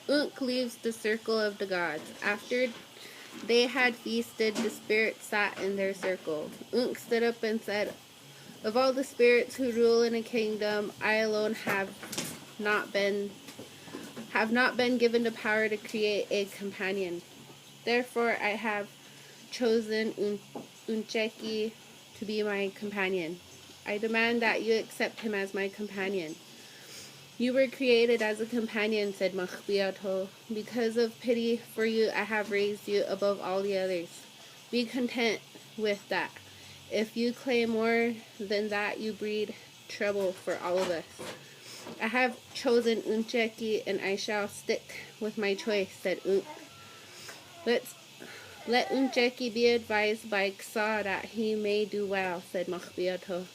Unk leaves the circle of the gods. After they had feasted, the spirits sat in their circle. Unk stood up and said, "Of all the spirits who rule in a kingdom, I alone not been have not been given the power to create a companion. Therefore I have chosen Uncheki to be my companion. I demand that you accept him as my companion." "You were created as a companion," said Mahbiato. "Because of pity for you, I have raised you above all the others. Be content with that. If you claim more than that, you breed trouble for all of us. I have chosen Uncheki, and I shall stick with my choice," said Unk. Let Uncheki be advised by Xa that he may do well," said Mahbiato.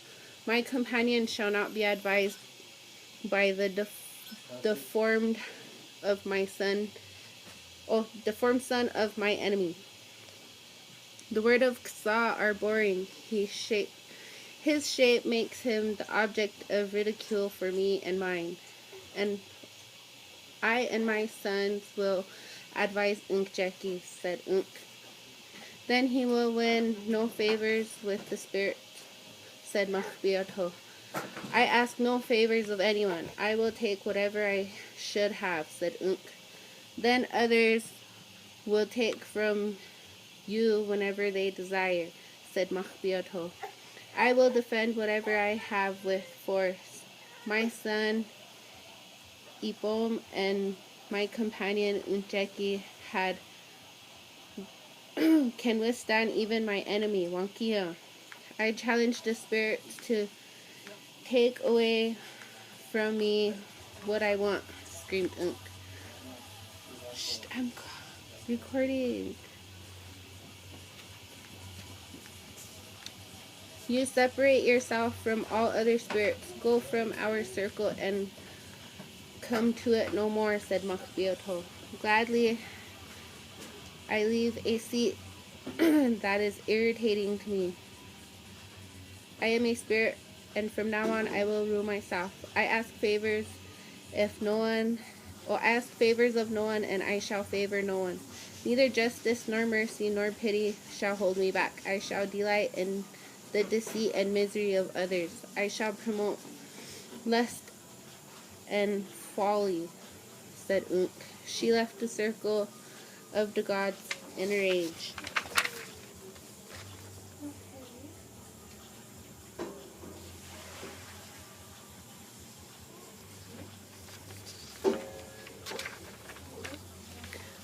"My companion shall not be advised by the deformed son of my enemy. The word of Xa are boring. His shape makes him the object of ridicule for me and mine. And I and my sons will advise Uncheki," said Unk. "Then he will win no favors with the spirits," said Mahbiato. "I ask no favors of anyone. I will take whatever I should have," said Unk. "Then others will take from you whenever they desire," said Mahbiato. "I will defend whatever I have with force. My son Ipom and my companion Uncheki can withstand even my enemy, Wankia. I challenge the spirits to take away from me what I want," screamed Unk. "Shh, I'm recording." "You separate yourself from all other spirits. Go from our circle and come to it no more," said Mahbiato. "Gladly I leave a seat that is irritating to me. I am a spirit, and from now on I will rule myself. I ask favors of no one, and I shall favor no one. Neither justice nor mercy nor pity shall hold me back. I shall delight in the deceit and misery of others. I shall promote lust and folly," said Unk. She left the circle of the gods in a rage.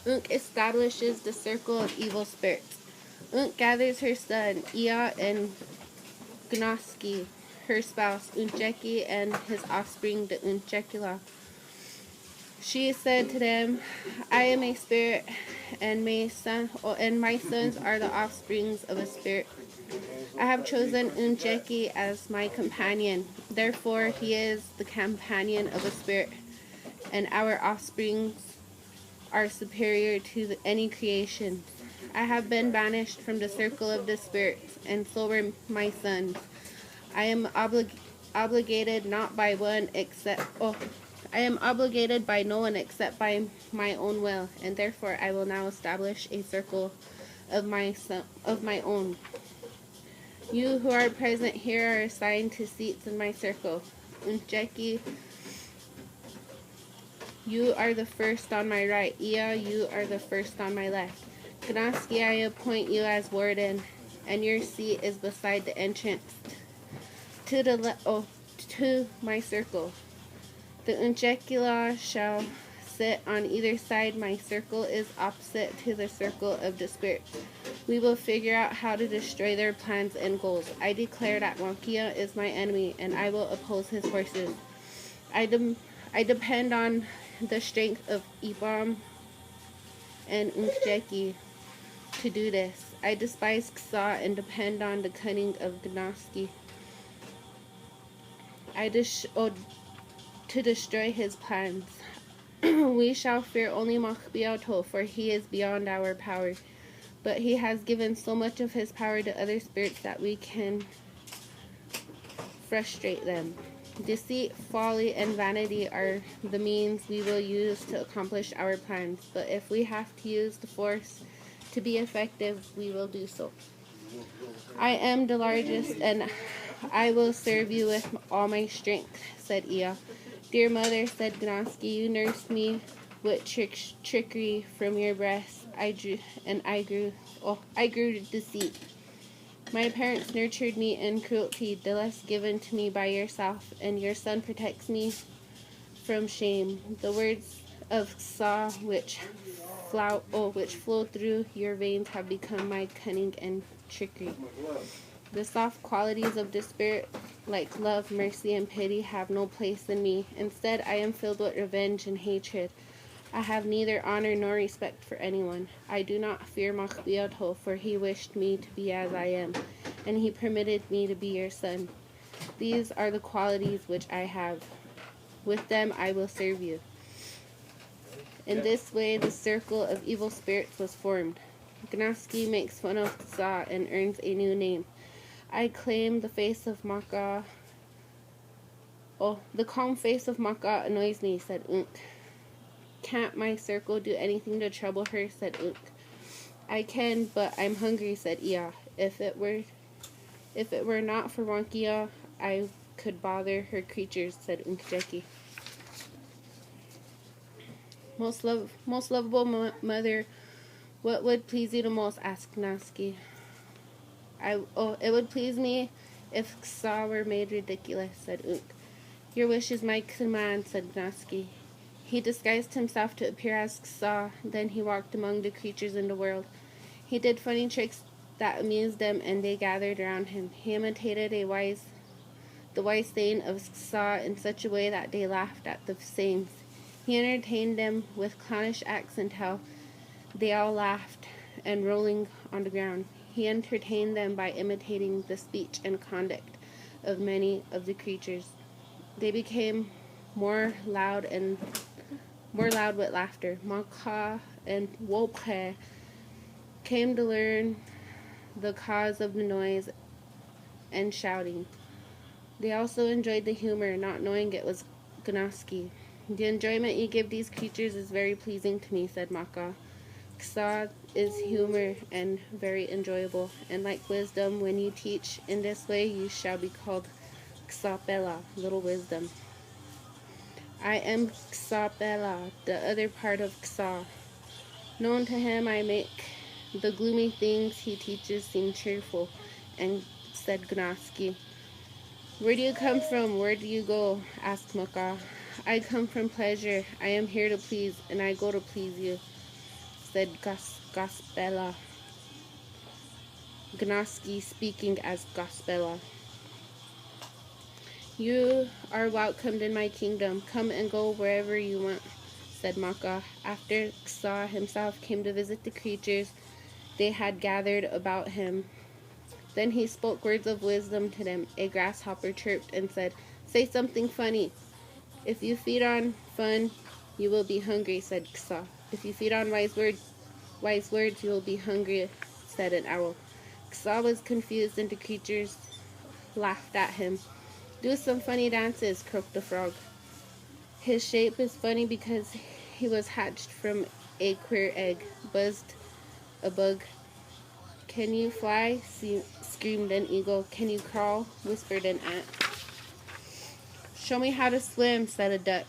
Unk establishes the circle of evil spirits. Unk gathers her son, Ea, and Gnoski, her spouse, Uncheki, and his offspring, the Unchekila. She said to them, "I am a spirit, and my sons are the offsprings of a spirit. I have chosen Uncheki as my companion. Therefore, he is the companion of a spirit, and our offsprings are superior to any creation. I have been banished from the circle of the spirits, and so were my sons. I am obligated by no one except by my own will, and therefore I will now establish a circle of my own. You who are present here are assigned to seats in my circle. Uncheki, you are the first on my right. Ea, you are the first on my left. Gnoski, I appoint you as warden, and your seat is beside the entrance to my circle. The Unchekila shall sit on either side. My circle is opposite to the circle of the spirits. We will figure out how to destroy their plans and goals. I declare that Wankia is my enemy, and I will oppose his forces. I depend on the strength of Ibam and Uncheki to do this. I despise Xa and depend on the cunning of Gnoski to destroy his plans. We shall fear only Mahbiato, for he is beyond our power. But he has given so much of his power to other spirits that we can frustrate them. Deceit, folly, and vanity are the means we will use to accomplish our plans, but if we have to use the force to be effective, we will do so. I am the largest, and I will serve you with all my strength, said Ea. Dear mother, said Gnoski, you nursed me with trickery from your breast. I grew to deceit. My parents nurtured me in cruelty, the less given to me by yourself, and your son protects me from shame. The words of Sa which flow through your veins have become my cunning and trickery. The soft qualities of the spirit, like love, mercy, and pity, have no place in me. Instead, I am filled with revenge and hatred. I have neither honor nor respect for anyone. I do not fear Machbiadho, for he wished me to be as I am, and he permitted me to be your son. These are the qualities which I have. With them I will serve you. In this way, the circle of evil spirits was formed. Gnoski makes fun of Sa and earns a new name. I claim the face of Maka. Oh, the calm face of Maka annoys me, said Unk. Can't my circle do anything to trouble her, said Unk. I can, but I'm hungry, said Ea. If it were not for Wonkia, I could bother her creatures, said Unkjeki. Most lovable mother, what would please you the most? Asked Gnoski. It would please me if Xa were made ridiculous, said Unk. Your wish is my command, said Gnoski. He disguised himself to appear as Xa, then he walked among the creatures in the world. He did funny tricks that amused them, and they gathered around him. He imitated the wise saying of Xa in such a way that they laughed at the sayings. He entertained them with clownish acts until they all laughed and rolling on the ground. He entertained them by imitating the speech and conduct of many of the creatures. They became more loud with laughter. Maka and Wopre came to learn the cause of the noise and shouting. They also enjoyed the humor, not knowing it was Gnoski. The enjoyment you give these creatures is very pleasing to me, said Maka. Xa is humor and very enjoyable, and like wisdom, when you teach in this way, you shall be called Xapela, little wisdom. I am Xapela, the other part of Xa. Known to him, I make the gloomy things he teaches seem cheerful, and said Gnoski. Where do you come from? Where do you go? Asked Maka. I come from pleasure. I am here to please, and I go to please you, said Gospela. Gnoski speaking as Gospela. You are welcomed in my kingdom. Come and go wherever you want, said Maka. After Xa himself came to visit the creatures, they had gathered about him. Then he spoke words of wisdom to them. A grasshopper chirped and said, say something funny. If you feed on fun, you will be hungry, said Xa. If you feed on wise words, you will be hungry, said an owl. Xa was confused, and the creatures laughed at him. Do some funny dances, croaked the frog. His shape is funny because he was hatched from a queer egg, buzzed a bug. Can you fly? Screamed an eagle. Can you crawl? Whispered an ant. Show me how to swim, said a duck.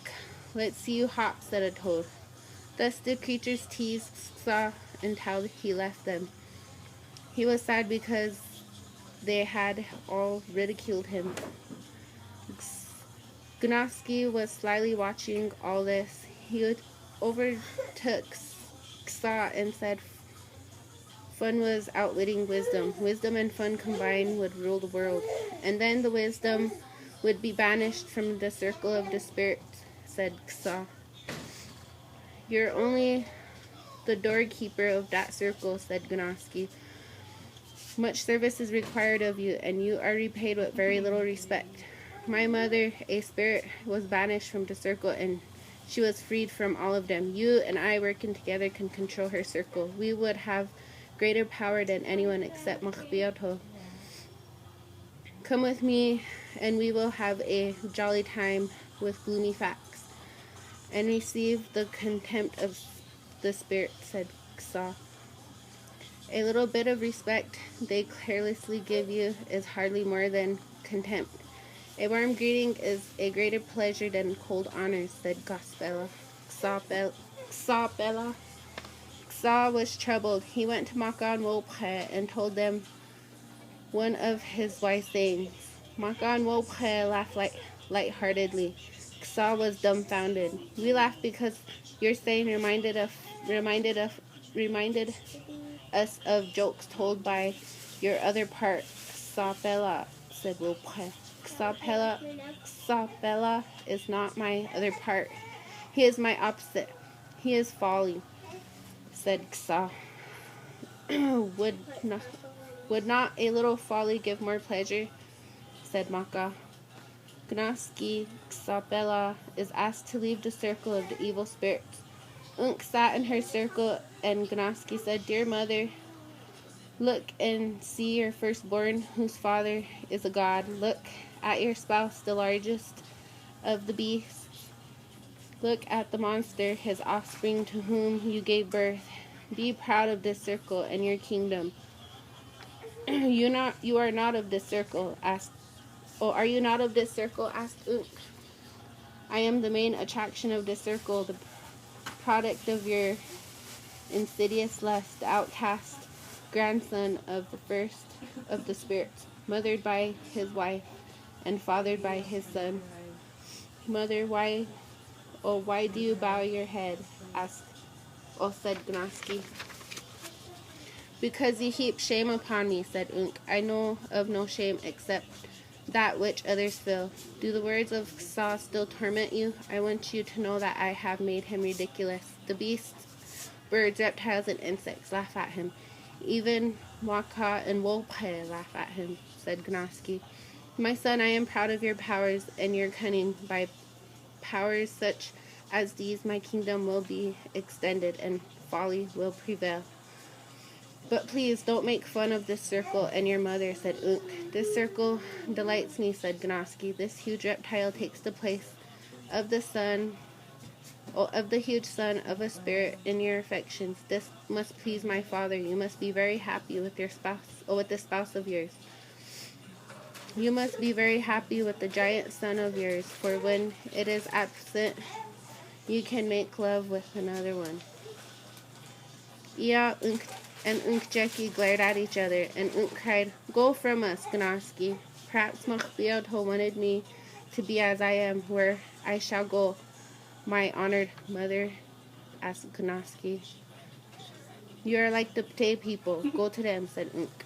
Let's see you hop, said a toad. Thus the creatures teased Xa until he left them. He was sad because they had all ridiculed him. Gnoski was slyly watching all this. He overtook Xa and said fun was outwitting wisdom. Wisdom and fun combined would rule the world. And then the wisdom would be banished from the circle of the spirits, said Xa. You're only the doorkeeper of that circle, said Gnoski. Much service is required of you, and you are repaid with very little respect. My mother, a spirit, was banished from the circle, and she was freed from all of them. You and I, working together, can control her circle. We would have greater power than anyone except Machbiotho. Come with me and we will have a jolly time with gloomy facts, and receive the contempt of the spirit, said Xa. A little bit of respect they carelessly give you is hardly more than contempt. A warm greeting is a greater pleasure than cold honors, said Gospela. Xapela. Xa was troubled. He went to Makan Wophe and told them one of his wise sayings. Makan Wophe laughed lightheartedly. Xa was dumbfounded. We laugh because your saying reminded us of jokes told by your other part, Xapela, said Wophe. Xapela is not my other part. He is my opposite. He is folly, said Xa. would not a little folly give more pleasure? Said Maka. Gnaski Xapela is asked to leave the circle of the evil spirits. Unk sat in her circle, and Gnaski said, Dear mother, look and see your firstborn, whose father is a god. Look at your spouse, the largest of the beasts. Look at the monster, his offspring, to whom you gave birth. Be proud of this circle and your kingdom. You are not of this circle, asked. Oh, are you not of this circle? Asked Unk. I am the main attraction of this circle, the product of your insidious lust, the outcast grandson of the first of the spirits, mothered by his wife and fathered by his son. Mother, why do you bow your head? Asked, said Gnaski. Because you heap shame upon me, said Unk. I know of no shame except that which others feel. Do the words of Xa still torment you? I want you to know that I have made him ridiculous. The beasts, birds, reptiles, and insects laugh at him. Even Waka and Wolpe laugh at him, said Gnaski. My son, I am proud of your powers and your cunning. By powers such as these, my kingdom will be extended and folly will prevail. But please don't make fun of this circle and your mother, said Unk. This circle delights me, said Gnaski. This huge reptile takes the place of the huge son of a spirit in your affections. This must please my father. You must be very happy with your spouse, with the spouse of yours. You must be very happy with the giant son of yours, for when it is absent, you can make love with another one. Ea, Unk, and Unkjeki glared at each other, and Unk cried, Go from us, Gnaski. Perhaps Machbielto wanted me to be as I am, where I shall go. My honored mother, asked Gnaski. You are like the Pteh people. Go to them, said Unk.